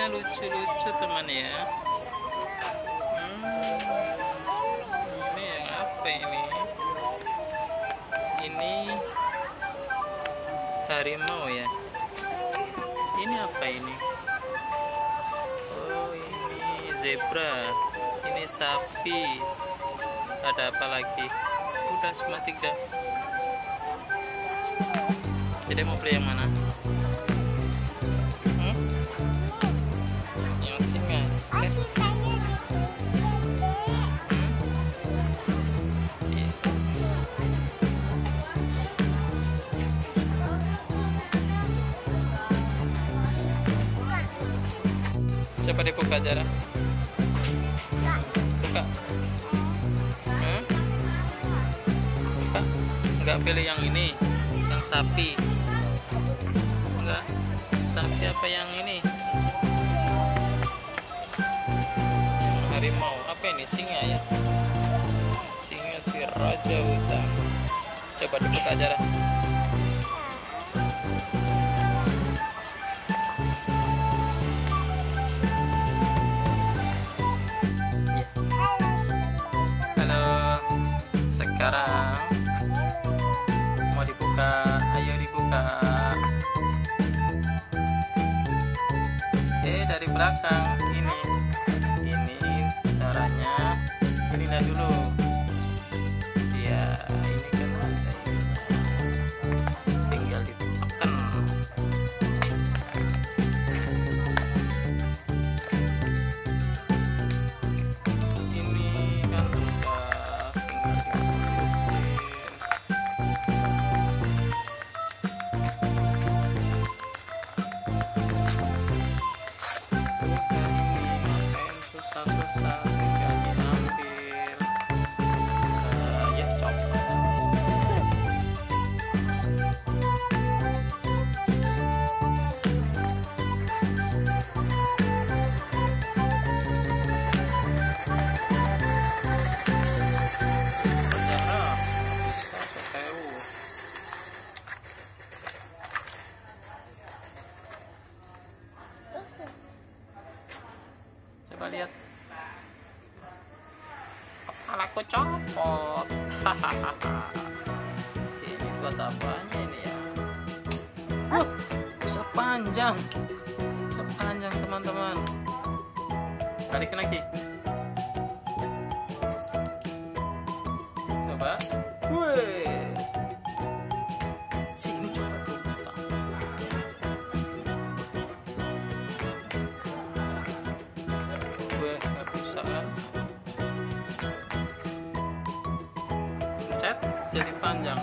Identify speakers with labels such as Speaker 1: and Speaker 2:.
Speaker 1: Hewannya lucu-lucu teman ya. Ini yang apa ini? Ini harimau ya. Ini apa ini? Oh, ini zebra. Ini sapi. Ada apa lagi? Udah cuma 3. Jadi mau beli yang mana? Yang singa. Coba dibuka Zara. Buka. Buka. Enggak pilih yang ini, yang sapi. Enggak. Sapi apa yang ini? Yang harimau. Apa ini? Singa ya? Singa si raja hutan. Coba dibuka Zara. Sekarang mau dibuka, ayo dibuka. Dari belakang ini caranya. Ini dulu ya, ini kan ada ininya, tinggal ditekan. Ini kan udah tinggal susah tinggal diambil. Ya coba. Coba lihat. Kepalaku copot. Ini buat apanya ini ya? Bisa panjang. Bisa panjang teman-teman. Balikin lagi. Coba. Wih. Sini coba tuh. Nggak bisa kan? Pencet jadi panjang.